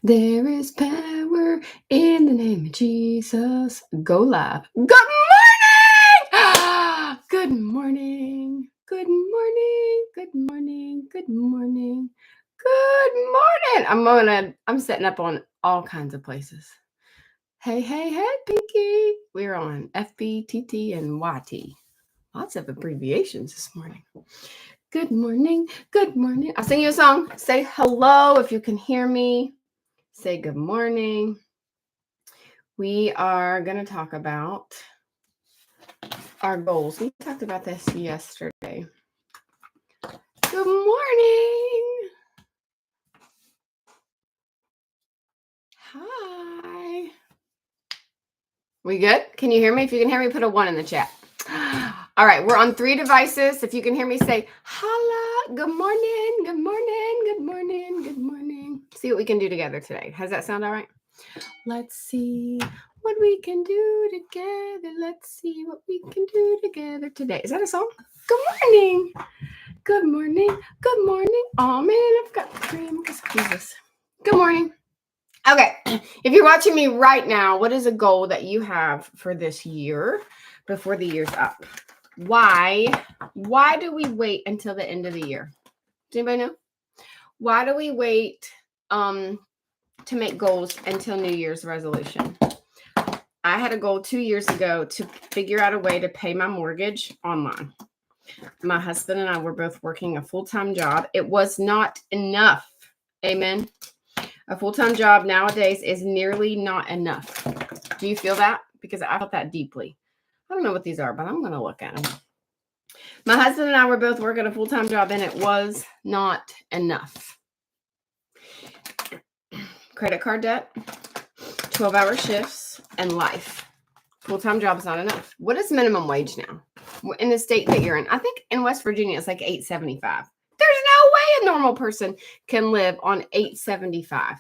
There is power in the name of Jesus. Go live. Good morning! Good morning. Good morning. Good morning. Good morning. Good morning. I'm setting up on all kinds of places. Hey, Pinky. We're on FB, TT, and YT. Lots of abbreviations this morning. Good morning. Good morning. I'll sing you a song. Say hello if you can hear me. Say good morning. We are going to talk about our goals. We talked about this yesterday. Good morning. Hi. We good? Can you hear me? If you can hear me, put a 1 in the chat. All right, we're on 3 devices. If you can hear me, say holla. Good morning. Good morning. Good morning. Good morning. See what we can do together today. Does that sound all right? Let's see what we can do together. Let's see what we can do together today. Is that a song? Good morning. Good morning. Good morning. Oh man, I've got cream. Jesus. Good morning. Okay. If you're watching me right now, what is a goal that you have for this year before the year's up? Why do we wait until the end of the year? Does anybody know? Why do we wait to make goals until New Year's resolution? I had a goal 2 years ago to figure out a way to pay my mortgage online. My husband and I were both working a full-time job. It was not enough. Amen. A full-time job nowadays is nearly not enough. Do you feel that? Because I felt that deeply. I don't know what these are, but I'm going to look at them. My husband and I were both working a full-time job, and it was not enough. Credit card debt, 12-hour shifts, and life. Full-time job is not enough. What is minimum wage now in the state that you're in? I think in West Virginia, it's like $8.75. There's no way a normal person can live on $8.75.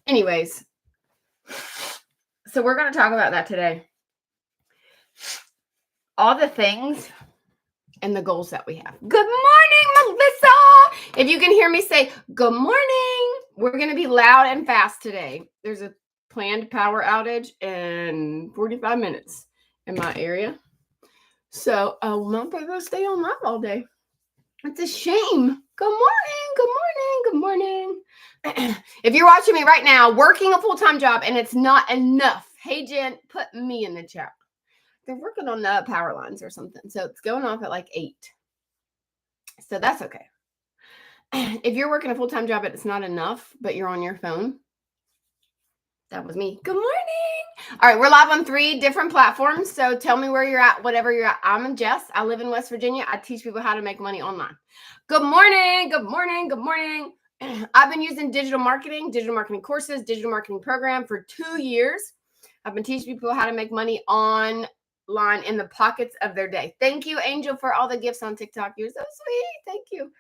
Anyways, so we're going to talk about that today. All the things and the goals that we have. Good morning, Melissa. If you can hear me say good morning, we're going to be loud and fast today. There's a planned power outage in 45 minutes in my area. So I will not be able to stay on live all day. It's a shame. Good morning. Good morning. Good morning. If you're watching me right now, working a full-time job and it's not enough. Hey, Jen, put me in the chat. They're working on the power lines or something. So it's going off at like 8. So that's okay. If you're working a full-time job and it's not enough, but you're on your phone, that was me. Good morning. All right, we're live on 3 different platforms. So tell me where you're at, whatever you're at. I'm Jess. I live in West Virginia. I teach people how to make money online. Good morning. Good morning. Good morning. I've been using digital marketing courses, digital marketing program for 2 years. I've been teaching people how to make money online in the pockets of their day. Thank you, Angel, for all the gifts on TikTok. You're so sweet. Thank you.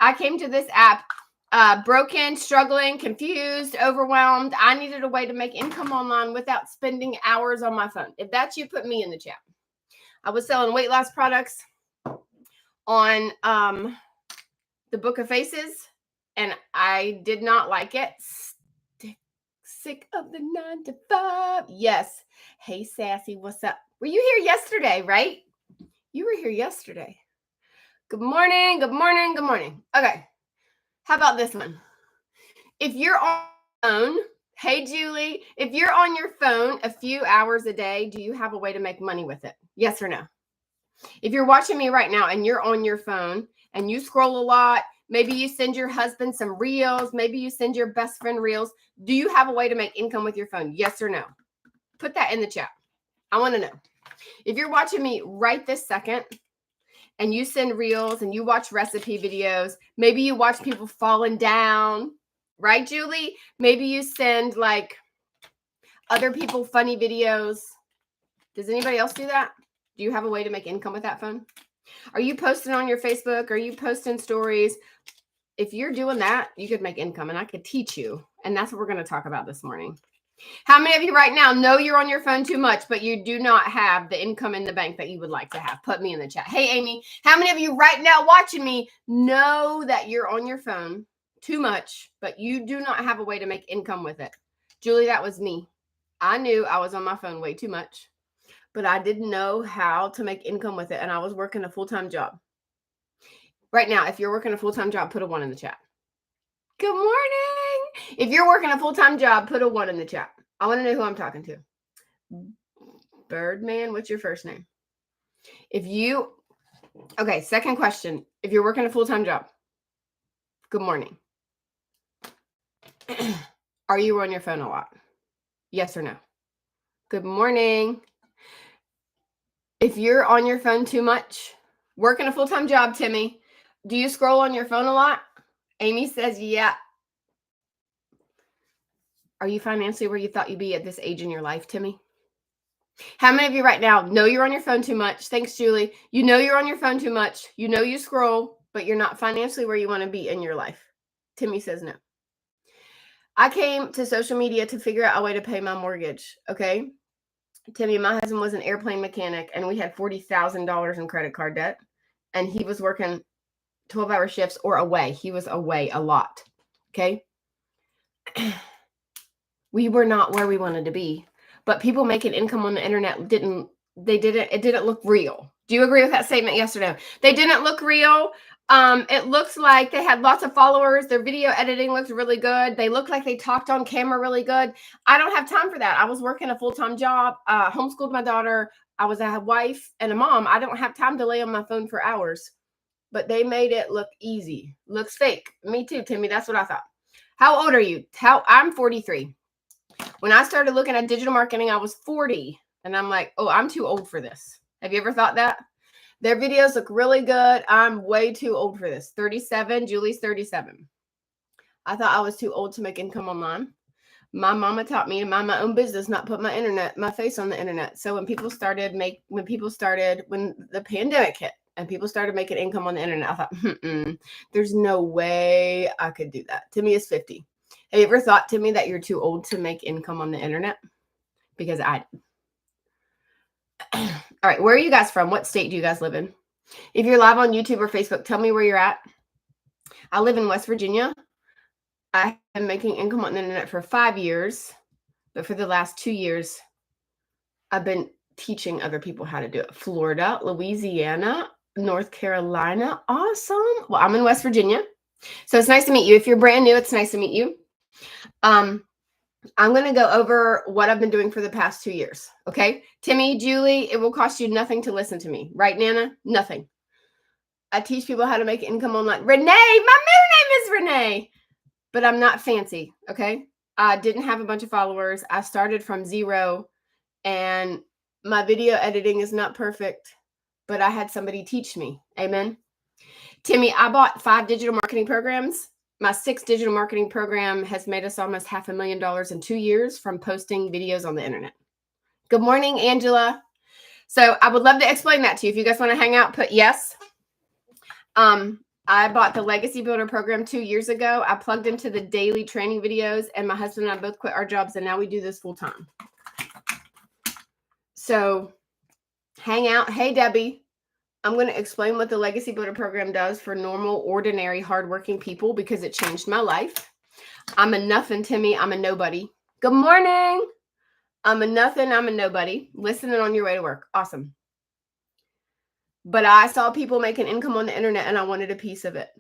I came to this app broken, struggling, confused, overwhelmed. I needed a way to make income online without spending hours on my phone. If that's you, put me in the chat. I was selling weight loss products on the Book of Faces, and I did not like it. Sick of the 9 to 5. Yes. Hey, Sassy, what's up? Were you here yesterday, right? You were here yesterday. Good morning. Good morning. Good morning. Okay. How about this one? If you're on your phone, hey, Julie, if you're on your phone a few hours a day, do you have a way to make money with it? Yes or no? If you're watching me right now and you're on your phone and you scroll a lot, maybe you send your husband some reels, maybe you send your best friend reels, do you have a way to make income with your phone? Yes or no? Put that in the chat. I want to know. If you're watching me right this second and you send reels and you watch recipe videos, maybe you watch people falling down, right, Julie? Maybe you send like other people funny videos. Does anybody else do that? Do you have a way to make income with that phone? Are you posting on your Facebook? Are you posting stories? If you're doing that, you could make income and I could teach you. And that's what we're going to talk about this morning. How many of you right now know you're on your phone too much, but you do not have the income in the bank that you would like to have? Put me in the chat. Hey, Amy, how many of you right now watching me know that you're on your phone too much, but you do not have a way to make income with it. Julie, that was me. I knew I was on my phone way too much, but I didn't know how to make income with it. And I was working a full-time job. Right now, if you're working a full-time job, put a 1 in the chat. Good morning. If you're working a full-time job, put a 1 in the chat. I want to know who I'm talking to. Birdman, what's your first name? Okay, second question. If you're working a full-time job, good morning. Are you on your phone a lot? Yes or no? Good morning. If you're on your phone too much, working a full-time job, Timmy, do you scroll on your phone a lot? Amy says, yeah. Are you financially where you thought you'd be at this age in your life, Timmy? How many of you right now know you're on your phone too much? Thanks, Julie. You know you're on your phone too much. You know you scroll, but you're not financially where you want to be in your life. Timmy says no. I came to social media to figure out a way to pay my mortgage, okay? Timmy, my husband was an airplane mechanic, and we had $40,000 in credit card debt, and he was working 12-hour shifts or away. He was away a lot, okay? We were not where we wanted to be, but people making income on the internet it didn't look real. Do you agree with that statement? Yes or no? They didn't look real. It looks like they had lots of followers. Their video editing looked really good. They looked like they talked on camera really good. I don't have time for that. I was working a full-time job, homeschooled my daughter. I was a wife and a mom. I don't have time to lay on my phone for hours, but they made it look easy. Looks fake. Me too, Timmy. That's what I thought. How old are you? I'm 43. When I started looking at digital marketing, I was 40. And I'm like, oh, I'm too old for this. Have you ever thought that? Their videos look really good. I'm way too old for this. 37. Julie's 37. I thought I was too old to make income online. My mama taught me to mind my own business, not put my face on the internet. So when the pandemic hit and people started making income on the internet, I thought, there's no way I could do that. Timmy is 50. Have you ever thought, Timmy, that you're too old to make income on the internet? Because I did. All right, where are you guys from? What state do you guys live in? If you're live on YouTube or Facebook, tell me where you're at. I live in West Virginia. I have been making income on the internet for 5 years, but for the last 2 years, I've been teaching other people how to do it. Florida, Louisiana, North Carolina. Awesome. Well, I'm in West Virginia. So it's nice to meet you. If you're brand new, it's nice to meet you. I'm going to go over what I've been doing for the past 2 years. Okay. Timmy, Julie, it will cost you nothing to listen to me. Right, Nana? Nothing. I teach people how to make income online. Renee, my middle name is Renee, but I'm not fancy. Okay. I didn't have a bunch of followers. I started from 0 and my video editing is not perfect, but I had somebody teach me. Amen. Timmy, I bought 5 digital marketing programs. My 6th digital marketing program has made us almost $500,000 in 2 years from posting videos on the internet. Good morning, Angela. So I would love to explain that to you. If you guys want to hang out, put yes. I bought the Legacy Builder program 2 years ago. I plugged into the daily training videos, and my husband and I both quit our jobs, and now we do this full time. So hang out. Hey, Debbie. I'm going to explain what the Legacy Builder program does for normal, ordinary, hardworking people because it changed my life. I'm a nothing, Timmy. I'm a nobody. Good morning. I'm a nothing. I'm a nobody. Listening on your way to work. Awesome. But I saw people making income on the internet and I wanted a piece of it.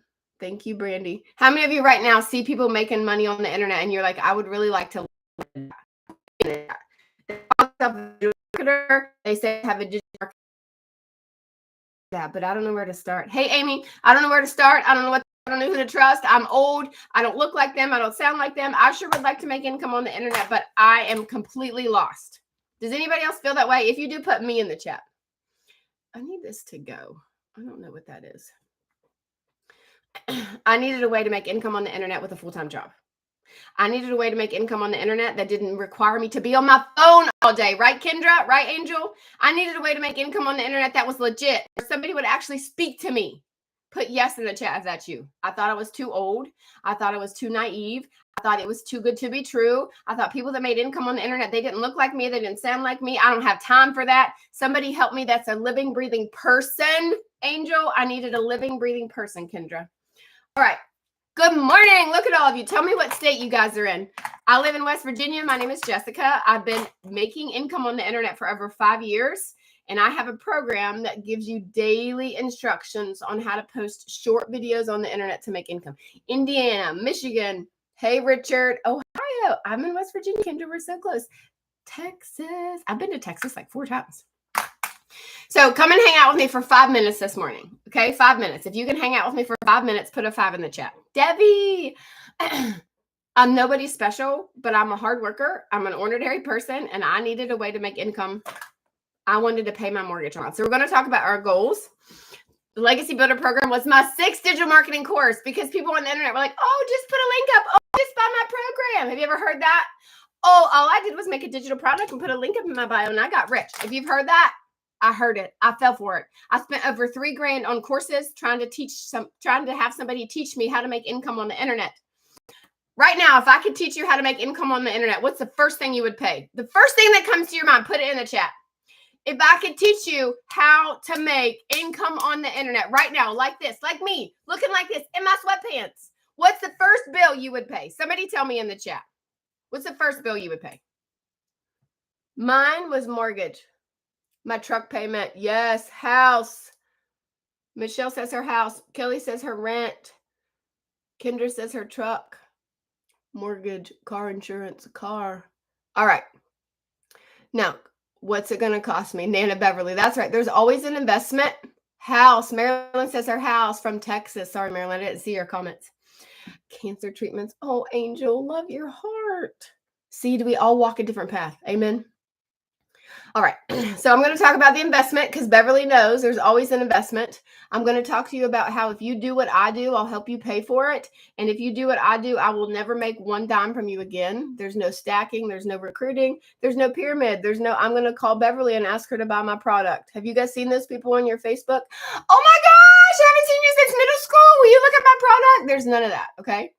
Thank you, Brandy. How many of you right now see people making money on the internet and you're like, I would really like to learn that. They say have a digital marketing. Yeah, but I don't know where to start. Hey, Amy, I don't know where to start. I don't know who to trust. I'm old. I don't look like them. I don't sound like them. I sure would like to make income on the internet, but I am completely lost. Does anybody else feel that way? If you do, put me in the chat. I need this to go. I don't know what that is. I needed a way to make income on the internet with a full-time job. I needed a way to make income on the internet that didn't require me to be on my phone all day. Right, Kendra? Right, Angel? I needed a way to make income on the internet that was legit. Where somebody would actually speak to me. Put yes in the chat if that's you. I thought I was too old. I thought I was too naive. I thought it was too good to be true. I thought people that made income on the internet, they didn't look like me. They didn't sound like me. I don't have time for that. Somebody help me. That's a living, breathing person. Angel, I needed a living, breathing person, Kendra. All right. Good morning. Look at all of you. Tell me what state you guys are in. I live in West Virginia. My name is Jessica. I've been making income on the internet for over 5 years, and I have a program that gives you daily instructions on how to post short videos on the internet to make income. Indiana, Michigan. Hey, Richard. Ohio. I'm in West Virginia. Kendra, we're so close. Texas. I've been to Texas like 4 times. So come and hang out with me for 5 minutes this morning. Okay, 5 minutes. If you can hang out with me for 5 minutes, put a 5 in the chat. Debbie, I'm nobody special, but I'm a hard worker. I'm an ordinary person, and I needed a way to make income. I wanted to pay my mortgage on. So we're going to talk about our goals. The Legacy Builder Program was my 6th digital marketing course because people on the internet were like, oh, just put a link up. Oh, just buy my program. Have you ever heard that? Oh, all I did was make a digital product and put a link up in my bio, and I got rich. If you've heard that, I heard it. I fell for it. I spent over $3,000 on courses trying to have somebody teach me how to make income on the internet. Right now, if I could teach you how to make income on the internet, what's the first thing you would pay? The first thing that comes to your mind, put it in the chat. If I could teach you how to make income on the internet right now, like this, like me, looking like this in my sweatpants, what's the first bill you would pay? Somebody tell me in the chat. What's the first bill you would pay? Mine was mortgage. My truck payment. Yes. House. Michelle says her house. Kelly says her rent. Kendra says her truck. Mortgage, car insurance, car. All right. Now, what's it going to cost me? Nana Beverly. That's right. There's always an investment. House. Marilyn says her house from Texas. Sorry, Marilyn. I didn't see your comments. Cancer treatments. Oh, Angel, love your heart. See, do we all walk a different path? Amen. All right. So I'm going to talk about the investment because Beverly knows there's always an investment. I'm going to talk to you about how if you do what I do, I'll help you pay for it. And if you do what I do, I will never make one dime from you again. There's no stacking. There's no recruiting. There's no pyramid. I'm going to call Beverly and ask her to buy my product. Have you guys seen those people on your Facebook? Oh my gosh, I haven't seen you since middle school. Will you look at my product? There's none of that. Okay.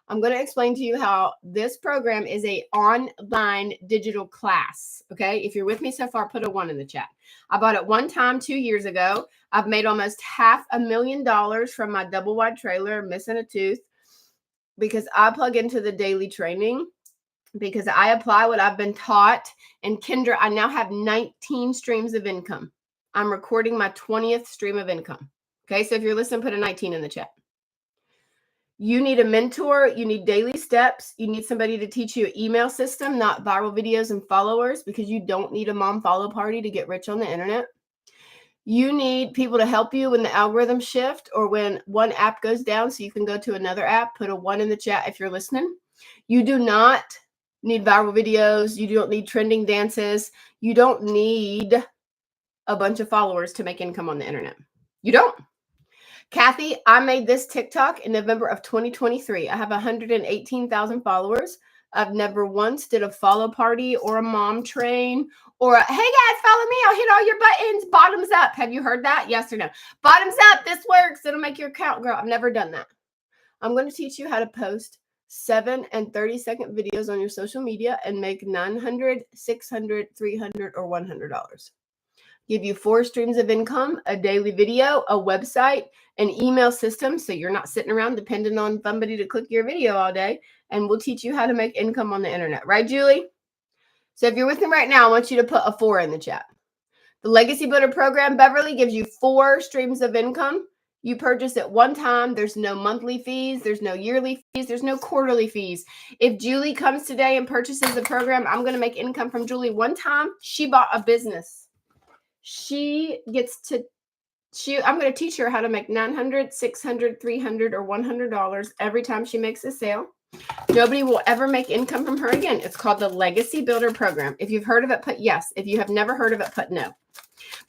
I'm going to explain to you how this program is an online digital class. Okay. If you're with me so far, put a 1 in the chat. I bought it one time 2 years ago. I've made almost $500,000 from my double wide trailer, missing a tooth, because I plug into the daily training, because I apply what I've been taught. And Kendra, I now have 19 streams of income. I'm recording my 20th stream of income. Okay. So if you're listening, put a 19 in the chat. You need a mentor. You need daily steps. You need somebody to teach you an email system, not viral videos and followers, because you don't need a mom follow party to get rich on the internet. You need people to help you when the algorithm shift or when one app goes down so you can go to another app. Put a 1 in the chat if you're listening. You do not need viral videos. You don't need trending dances. You don't need a bunch of followers to make income on the internet. You don't. Kathy, I made this TikTok in November of 2023. I have 118,000 followers. I've never once did a follow party or a mom train or hey guys, follow me. I'll hit all your buttons. Bottoms up. Have you heard that? Yes or no? Bottoms up. This works. It'll make your account grow. I've never done that. I'm going to teach you how to post 7 and 30-second videos on your social media and make $900, $600, $300, or $100. Give you 4 streams of income, a daily video, a website, an email system, so you're not sitting around depending on somebody to click your video all day, and we'll teach you how to make income on the internet. Right, Julie? So if you're with me right now, I want you to put a 4 in the chat. The Legacy Builder Program, Beverly, gives you 4 streams of income. You purchase it one time. There's no monthly fees. There's no yearly fees. There's no quarterly fees. If Julie comes today and purchases the program, I'm going to make income from Julie one time. She bought a business. I'm going to teach her how to make $900, $600, $300, or $100 every time she makes a sale. Nobody will ever make income from her again. It's called the Legacy Builder Program. If you've heard of it, put yes. If you have never heard of it, put no.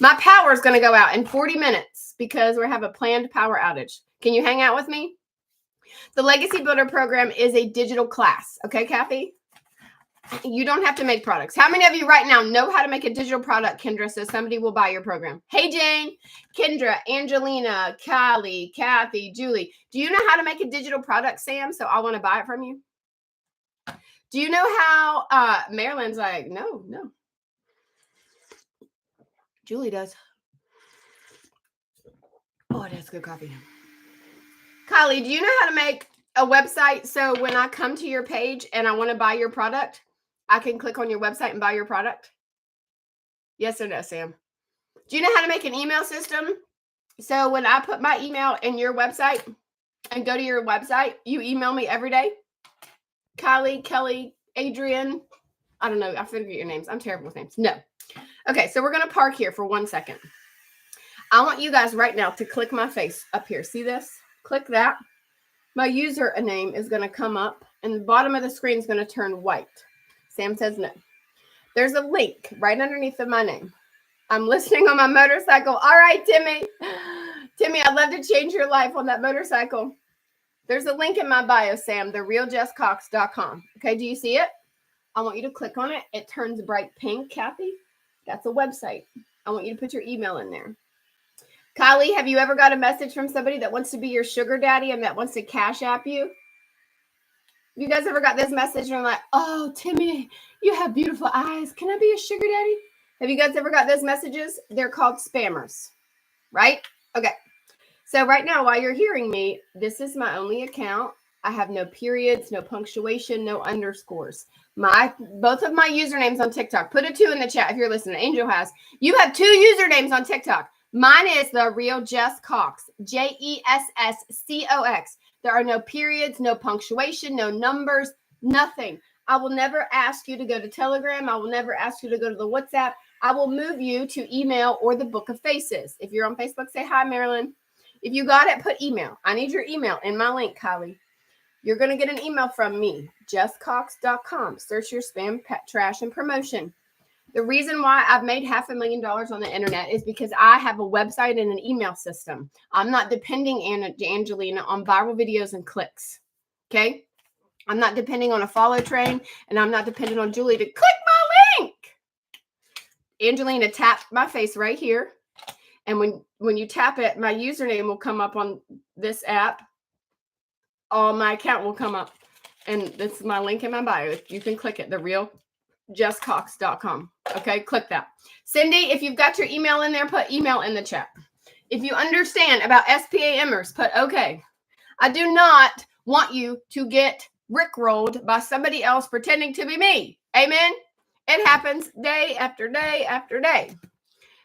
My power is going to go out in 40 minutes because we have a planned power outage. Can you hang out with me? The Legacy Builder Program is a digital class. Okay, Kathy? You don't have to make products. How many of you right now know how to make a digital product, Kendra, so somebody will buy your program? Hey, Jane, Kendra, Angelina, Callie, Kathy, Julie. Do you know how to make a digital product, Sam? So I want to buy it from you. Do you know how Marilyn's like, no. Julie does. Oh, that's good coffee. Kylie, do you know how to make a website so when I come to your page and I want to buy your product, I can click on your website and buy your product? Yes or no, Sam? Do you know how to make an email system? So when I put my email in your website and go to your website, you email me every day? Kylie, Kelly, Adrian. I don't know. I forget your names. I'm terrible with names. No. Okay, so we're going to park here for 1 second. I want you guys right now to click my face up here. See this? Click that. My username is going to come up and the bottom of the screen is going to turn white. Sam says no. There's a link right underneath of my name. I'm listening on my motorcycle. All right, Timmy. Timmy, I'd love to change your life on that motorcycle. There's a link in my bio, Sam, therealjesscox.com. Okay, do you see it? I want you to click on it. It turns bright pink, Kathy. That's a website. I want you to put your email in there. Kylie, have you ever got a message from somebody that wants to be your sugar daddy and that wants to cash app you? You guys ever got this message and like, oh, Timmy, you have beautiful eyes. Can I be a sugar daddy? Have you guys ever got those messages? They're called spammers, right? Okay. So right now, while you're hearing me, this is my only account. I have no periods, no punctuation, no underscores. Both of my usernames on TikTok. Put a 2 in the chat if you're listening. Angel has. You have 2 usernames on TikTok. Mine is The Real Jess Cox, JESSCOX. There are no periods, no punctuation, no numbers, nothing. I will never ask you to go to Telegram. I will never ask you to go to the WhatsApp. I will move you to email or the Book of Faces. If you're on Facebook, say hi, Marilyn. If you got it, put email. I need your email in my link, Kylie. You're going to get an email from me, jesscox.com. Search your spam, pet, trash, and promotion. The reason why I've made $500,000 on the internet is because I have a website and an email system. I'm not depending, Angelina, on viral videos and clicks. Okay? I'm not depending on a follow train, and I'm not dependent on Julie to click my link. Angelina, tap my face right here. And when you tap it, my username will come up on this app. All my account will come up. And this is my link in my bio. You can click it, therealjesscox.com. Okay, click that. Cindy, if you've got your email in there, put email in the chat. If you understand about SPAMers, put okay. I do not want you to get rickrolled by somebody else pretending to be me. Amen? It happens day after day after day.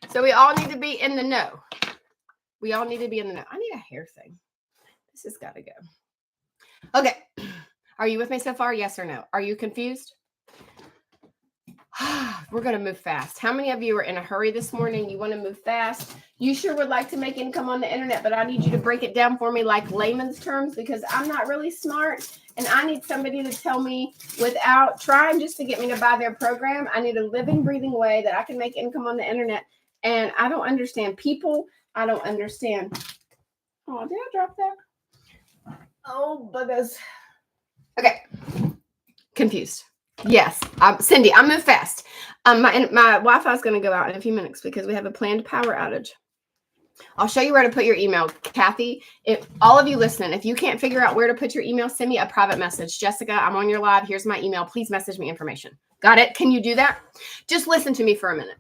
So we all need to be in the know. We all need to be in the know. I need a hair thing. This has got to go. Okay. Are you with me so far? Yes or no? Are you confused? We're going to move fast. How many of you are in a hurry this morning? You want to move fast? You sure would like to make income on the internet, but I need you to break it down for me like layman's terms because I'm not really smart and I need somebody to tell me without trying just to get me to buy their program. I need a living, breathing way that I can make income on the internet. And I don't understand people. I don't understand. Oh, did I drop that? Oh, buggers. Okay. Confused. Yes. Cindy, I move fast. My Wi-Fi is going to go out in a few minutes because we have a planned power outage. I'll show you where to put your email. Kathy, if all of you listening, if you can't figure out where to put your email, send me a private message. Jessica, I'm on your live. Here's my email. Please message me information. Got it? Can you do that? Just listen to me for a minute.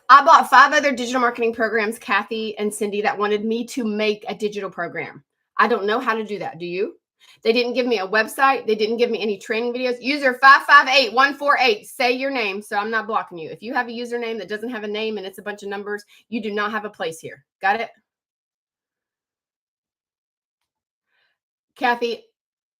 I bought 5 other digital marketing programs, Kathy and Cindy, that wanted me to make a digital program. I don't know how to do that. Do you? They didn't give me a website. They didn't give me any training videos. User 558148. Say your name so I'm not blocking you. If you have a username that doesn't have a name and it's a bunch of numbers, you do not have a place here. Got it? Kathy,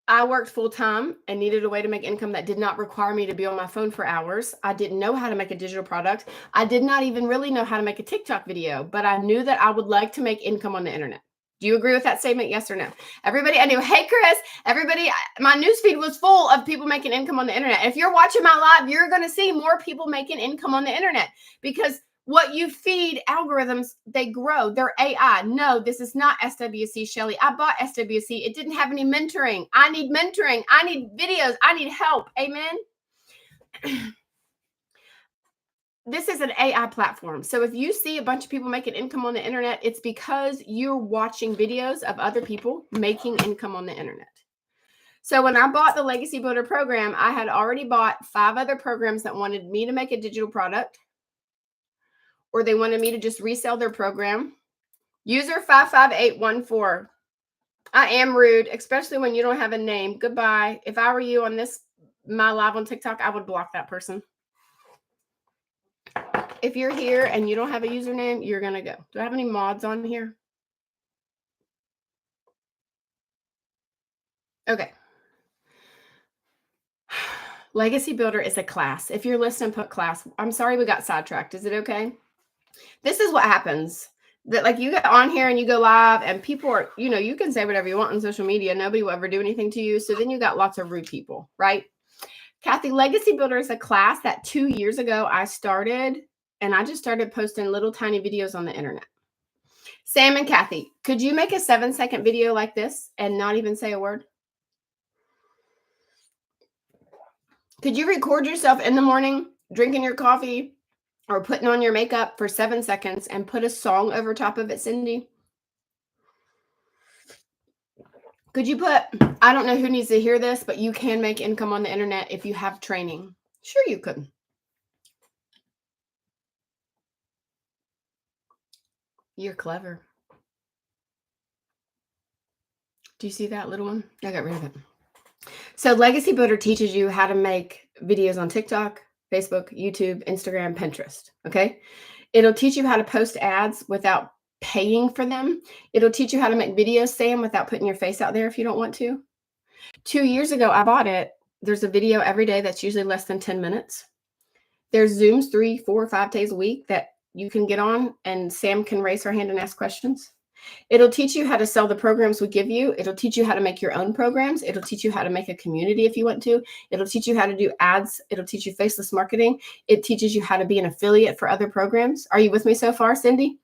I worked full time and needed a way to make income that did not require me to be on my phone for hours. I didn't know how to make a digital product. I did not even really know how to make a TikTok video, but I knew that I would like to make income on the internet. Do you agree with that statement? Yes or no? Everybody, I knew, hey, Chris, everybody, my newsfeed was full of people making income on the internet. If you're watching my live, you're going to see more people making income on the internet because what you feed algorithms, they grow. They're AI. No, this is not SWC, Shelly. I bought SWC. It didn't have any mentoring. I need mentoring. I need videos. I need help. Amen. This is an AI platform. So if you see a bunch of people making income on the internet, it's because you're watching videos of other people making income on the internet. So when I bought the Legacy Builder program, I had already bought 5 other programs that wanted me to make a digital product, or they wanted me to just resell their program. User 55814. I am rude, especially when you don't have a name. Goodbye. If I were you on my live on TikTok, I would block that person. If you're here and you don't have a username, you're going to go. Do I have any mods on here? Okay. Legacy Builder is a class. If you're listening, put class. I'm sorry we got sidetracked. Is it okay? This is what happens. That like you get on here and you go live and people are, you can say whatever you want on social media. Nobody will ever do anything to you. So then you got lots of rude people, right? Kathy, Legacy Builder is a class that 2 years ago I started, and I just started posting little tiny videos on the internet. Sam and Kathy, could you make a 7-second video like this and not even say a word? Could you record yourself in the morning drinking your coffee or putting on your makeup for 7 seconds and put a song over top of it, Cindy? Could you put, I don't know who needs to hear this, but you can make income on the internet if you have training. Sure you could. You're clever. Do you see that little one? I got rid of it. So Legacy Builder teaches you how to make videos on TikTok, Facebook, YouTube, Instagram, Pinterest. Okay. It'll teach you how to post ads without paying for them. It'll teach you how to make videos, Sam, without putting your face out there if you don't want to. 2 years ago, I bought it. There's a video every day that's usually less than 10 minutes. There's Zooms 3, 4, 5 days a week that you can get on, and Sam can raise her hand and ask questions. It'll teach you how to sell the programs we give you. It'll teach you how to make your own programs. It'll teach you how to make a community if you want to. It'll teach you how to do ads. It'll teach you faceless marketing. It teaches you how to be an affiliate for other programs. Are you with me so far, Cindy?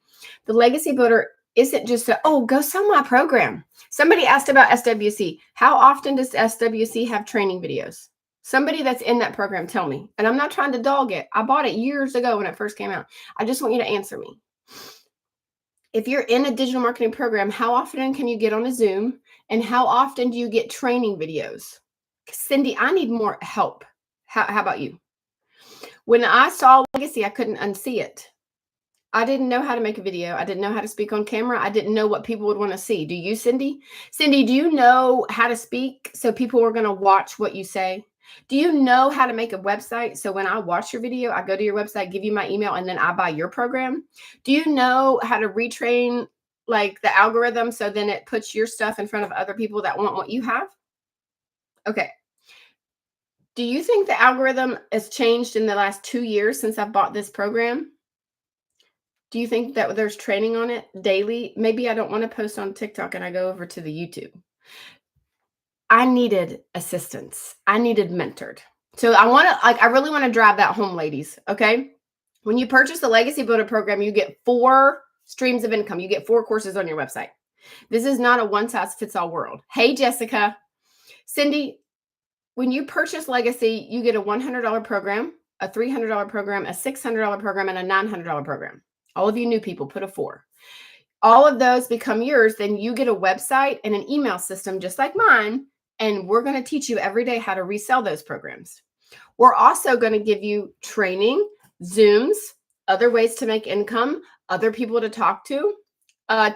The Legacy Builder isn't just go sell my program. Somebody asked about SWC. How often does SWC have training videos? Somebody that's in that program, tell me. And I'm not trying to dog it. I bought it years ago when it first came out. I just want you to answer me. If you're in a digital marketing program, how often can you get on a Zoom? And how often do you get training videos? Cindy, I need more help. How about you? When I saw Legacy, I couldn't unsee it. I didn't know how to make a video. I didn't know how to speak on camera. I didn't know what people would want to see. Do you, Cindy? Cindy, do you know how to speak so people are going to watch what you say? Do you know how to make a website? So when I watch your video, I go to your website, give you my email, and then I buy your program. Do you know how to retrain like the algorithm so then it puts your stuff in front of other people that want what you have? Okay. Do you think the algorithm has changed in the last 2 years since I've bought this program? Do you think that there's training on it daily? Maybe I don't want to post on TikTok and I go over to the YouTube. I needed assistance. I needed mentored. So I really want to drive that home, ladies. Okay. When you purchase the Legacy Builder program, you get 4 streams of income. You get 4 courses on your website. This is not a one-size-fits-all world. Hey, Jessica. Cindy, when you purchase Legacy, you get a $100 program, a $300 program, a $600 program, and a $900 program. All of you new people, put a 4. All of those become yours. Then you get a website and an email system just like mine. And we're going to teach you every day how to resell those programs. We're also going to give you training, Zooms, other ways to make income, other people to talk to.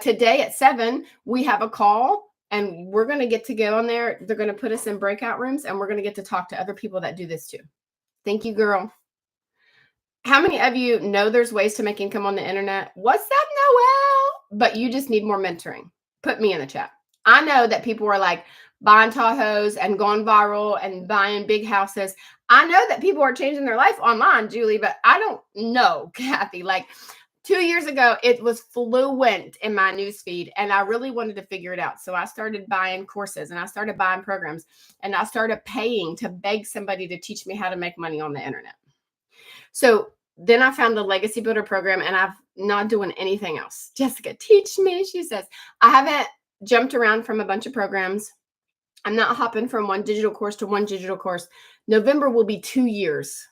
Today at 7, we have a call and we're going to get to go on there. They're going to put us in breakout rooms and we're going to get to talk to other people that do this too. Thank you, girl. How many of you know there's ways to make income on the internet? What's up, Noel? But you just need more mentoring. Put me in the chat. I know that people are like buying Tahoes and going viral and buying big houses. I know that people are changing their life online, Julie, but I don't know, Kathy. Like 2 years ago, it was fluent in my newsfeed and I really wanted to figure it out. So I started buying courses and I started buying programs and I started paying to beg somebody to teach me how to make money on the internet. So then I found the Legacy Builder program and I've not doing anything else. Jessica, teach me, she says. I haven't jumped around from a bunch of programs. I'm not hopping from one digital course to one digital course. November will be 2 years.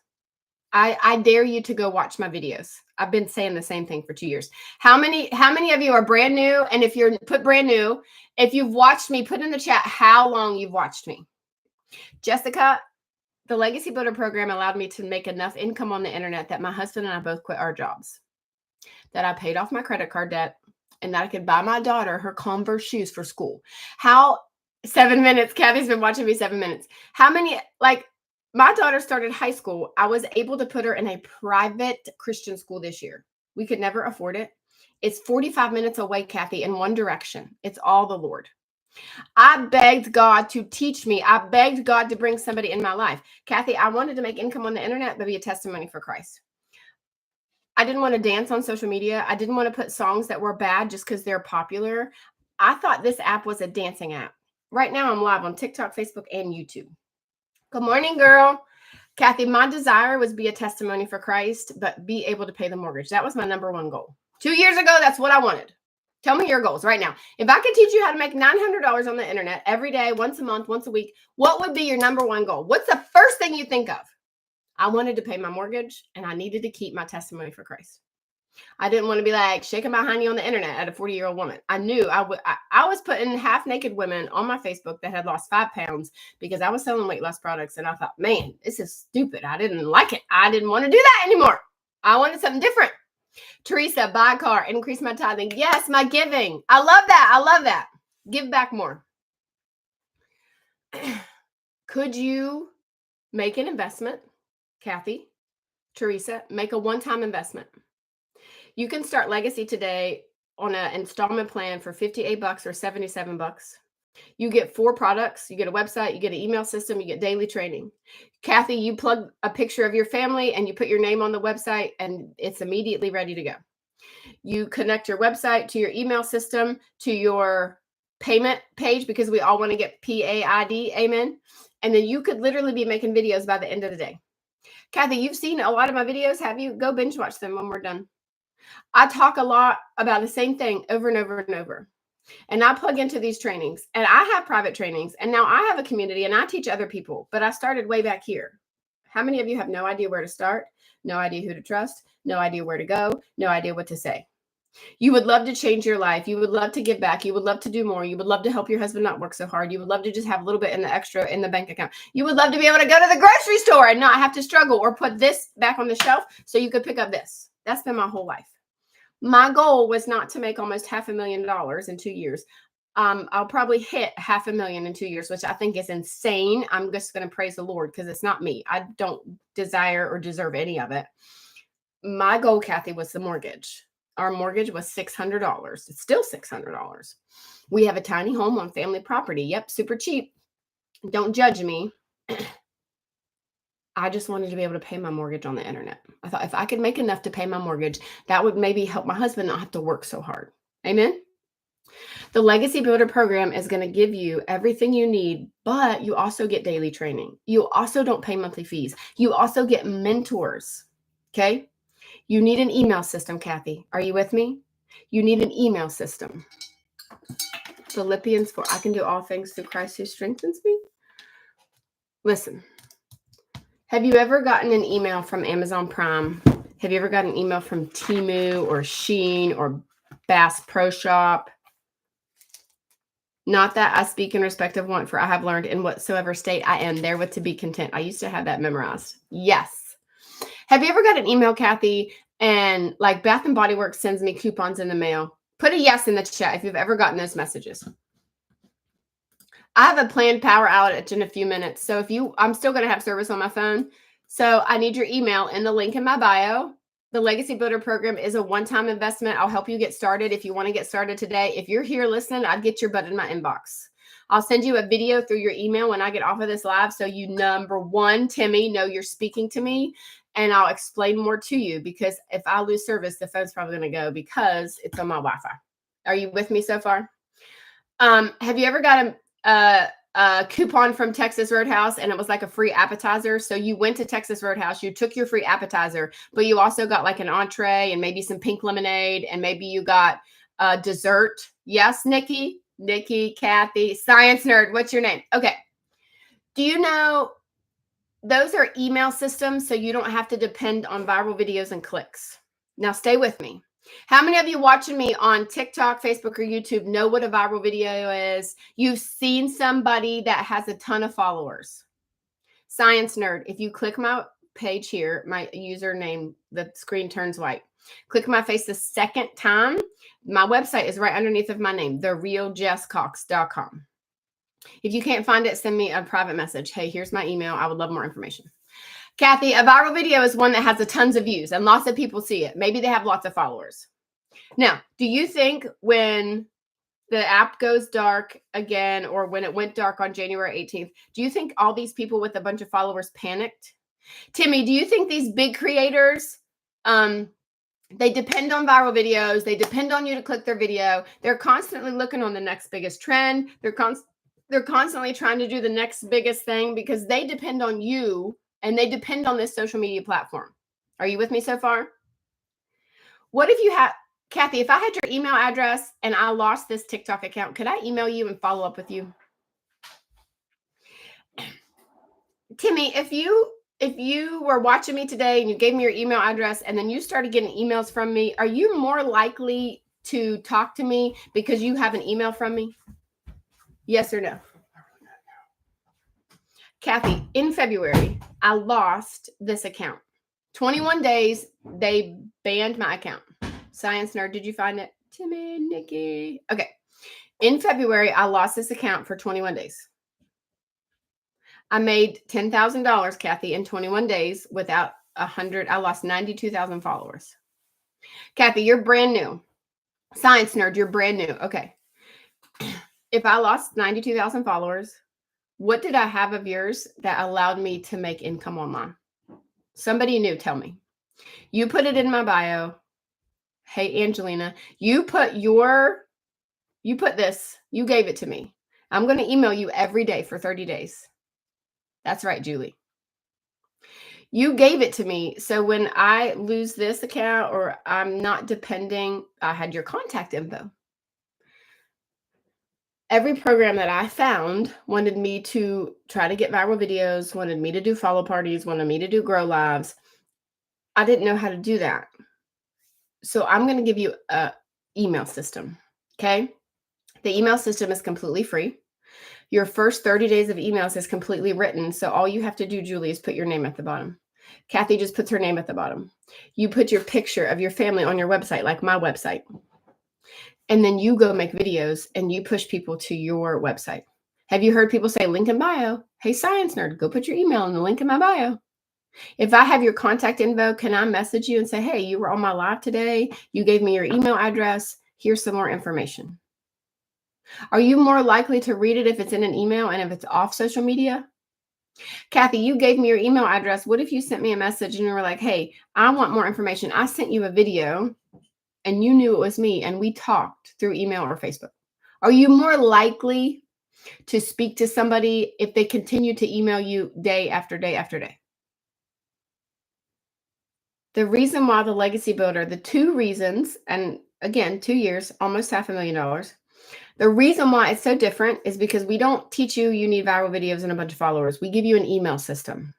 I dare you to go watch my videos. I've been saying the same thing for 2 years. How many of you are brand new? And if you're put brand new, if you've watched me, put in the chat how long you've watched me. Jessica, the Legacy Builder program allowed me to make enough income on the internet that my husband and I both quit our jobs, that I paid off my credit card debt, and that I could buy my daughter her Converse shoes for school. How 7 minutes? Kathy's been watching me 7 minutes. How many, like, my daughter started high school. I was able to put her in a private Christian school this year. We could never afford it. It's 45 minutes away, Kathy, in one direction. It's all the Lord. I begged God to teach me. I begged God to bring somebody in my life. Kathy, I wanted to make income on the internet, but be a testimony for Christ. I didn't want to dance on social media. I didn't want to put songs that were bad just because they're popular. I thought this app was a dancing app. Right now, I'm live on TikTok, Facebook, and YouTube. Good morning, girl. Kathy, my desire was be a testimony for Christ, but be able to pay the mortgage. That was my number one goal. 2 years ago, that's what I wanted. Tell me your goals right now. If I could teach you how to make $900 on the internet every day, once a month, once a week, what would be your number one goal? What's the first thing you think of? I wanted to pay my mortgage, and I needed to keep my testimony for Christ. I didn't want to be like shaking my honey on the internet at a 40-year-old woman. I knew I was putting half naked women on my Facebook that had lost 5 pounds because I was selling weight loss products. And I thought, man, this is stupid. I didn't like it. I didn't want to do that anymore. I wanted something different. Teresa, buy a car, increase my tithing. Yes, my giving. I love that. I love that. Give back more. Could you make an investment? Kathy, Teresa, make a one-time investment. You can start Legacy today on an installment plan for $58 or $77. You get 4 products. You get a website, you get an email system, you get daily training. Kathy, you plug a picture of your family and you put your name on the website and it's immediately ready to go. You connect your website to your email system, to your payment page, because we all want to get PAID, amen. And then you could literally be making videos by the end of the day. Kathy, you've seen a lot of my videos. Have you? Go binge watch them when we're done. I talk a lot about the same thing over and over and over. And I plug into these trainings, and I have private trainings, and now I have a community and I teach other people, but I started way back here. How many of you have no idea where to start? No idea who to trust? No idea where to go? No idea what to say? You would love to change your life. You would love to give back. You would love to do more. You would love to help your husband not work so hard. You would love to just have a little bit in the extra in the bank account. You would love to be able to go to the grocery store and not have to struggle or put this back on the shelf so you could pick up this. That's been my whole life. My goal was not to make almost $500,000 in 2 years. I'll probably hit $500,000 in 2 years, which I think is insane. I'm just going to praise the Lord because it's not me. I don't desire or deserve any of it. My goal, Kathy, was the mortgage. Our mortgage was $600. It's still $600. We have a tiny home on family property. Yep, super cheap. Don't judge me. I just wanted to be able to pay my mortgage on the internet. I thought if I could make enough to pay my mortgage, that would maybe help my husband not have to work so hard. Amen. The Legacy Builder program is going to give you everything you need, but you also get daily training. You also don't pay monthly fees. You also get mentors. Okay. You need an email system, Kathy. Are you with me? You need an email system. Philippians 4, I can do all things through Christ who strengthens me. Listen, have you ever gotten an email from Amazon Prime? Have you ever gotten an email from Temu or Shein or Bass Pro Shop? Not that I speak in respect of want, for I have learned in whatsoever state I am therewith to be content. I used to have that memorized. Yes. Have you ever got an email, Kathy, and like Bath and Body Works sends me coupons in the mail? Put a yes in the chat if you've ever gotten those messages. I have a planned power outage in a few minutes. So I'm still going to have service on my phone. So I need your email in the link in my bio. The Legacy Builder program is a one-time investment. I'll help you get started if you want to get started today. If you're here listening, I'd get your butt in my inbox. I'll send you a video through your email when I get off of this live. So you, number one, Timmy, know you're speaking to me. And I'll explain more to you, because if I lose service, the phone's probably going to go because it's on my Wi-Fi. Are you with me so far? Have you ever got a coupon from Texas Roadhouse and it was like a free appetizer? So you went to Texas Roadhouse, you took your free appetizer, but you also got like an entree and maybe some pink lemonade, and maybe you got dessert. Yes, Nikki, Kathy, science nerd. What's your name? Okay. Do you know those are email systems, so you don't have to depend on viral videos and clicks? Now stay with me. How many of you watching me on TikTok, Facebook, or YouTube know what a viral video is? You've seen somebody that has a ton of followers. Science nerd, if you click my page here, my username, the screen turns white. Click my face the second time, My website is right underneath of my name, therealjesscox.com. If you can't find it, send me a private message. Hey, here's my email. I would love more information. Kathy, a viral video is one that has a tons of views and lots of people see it. Maybe they have lots of followers. Now, do you think when the app goes dark again, or when it went dark on January 18th, do you think all these people with a bunch of followers panicked? Timmy, do you think these big creators, they depend on viral videos. They depend on you to click their video. They're constantly looking on the next biggest trend. They're constantly trying to do the next biggest thing because they depend on you and they depend on this social media platform. Are you with me so far? What if you had, Kathy, if I had your email address and I lost this TikTok account, could I email you and follow up with you? Timmy, if you were watching me today and you gave me your email address and then you started getting emails from me, are you more likely to talk to me because you have an email from me? Yes or no? Kathy, in February, I lost this account. 21 days, they banned my account. Science Nerd, did you find it? Timmy, Nikki. Okay. In February, I lost this account for 21 days. I made $10,000, Kathy, in 21 days without 100. I lost 92,000 followers. Kathy, you're brand new. Science Nerd, you're brand new. Okay. If I lost 92,000 followers, what did I have of yours that allowed me to make income online? Somebody new, tell me. You put it in my bio. Hey, Angelina, you put this, you gave it to me. I'm going to email you every day for 30 days. That's right, Julie. You gave it to me. So when I lose this account or I'm not depending, I had your contact info. Every program that I found wanted me to try to get viral videos, wanted me to do follow parties, wanted me to do grow lives. I didn't know how to do that. So I'm going to give you a email system. Okay. The email system is completely free. Your first 30 days of emails is completely written. So all you have to do, Julie, is put your name at the bottom. Kathy just puts her name at the bottom. You put your picture of your family on your website, like my website. And then you go make videos and you push people to your website. Have you heard people say link in bio? Hey, Science Nerd, go put your email in the link in my bio. If I have your contact info, can I message you and say, hey, you were on my live today. You gave me your email address. Here's some more information. Are you more likely to read it if it's in an email and if it's off social media? Kathy, you gave me your email address. What if you sent me a message and you were like, hey, I want more information. I sent you a video and you knew it was me and we talked through email or Facebook. Are you more likely to speak to somebody if they continue to email you day after day after day? The reason why the Legacy Builder, the two reasons, and again, 2 years, almost $500,000. The reason why it's so different is because we don't teach you need viral videos and a bunch of followers. We give you an email system.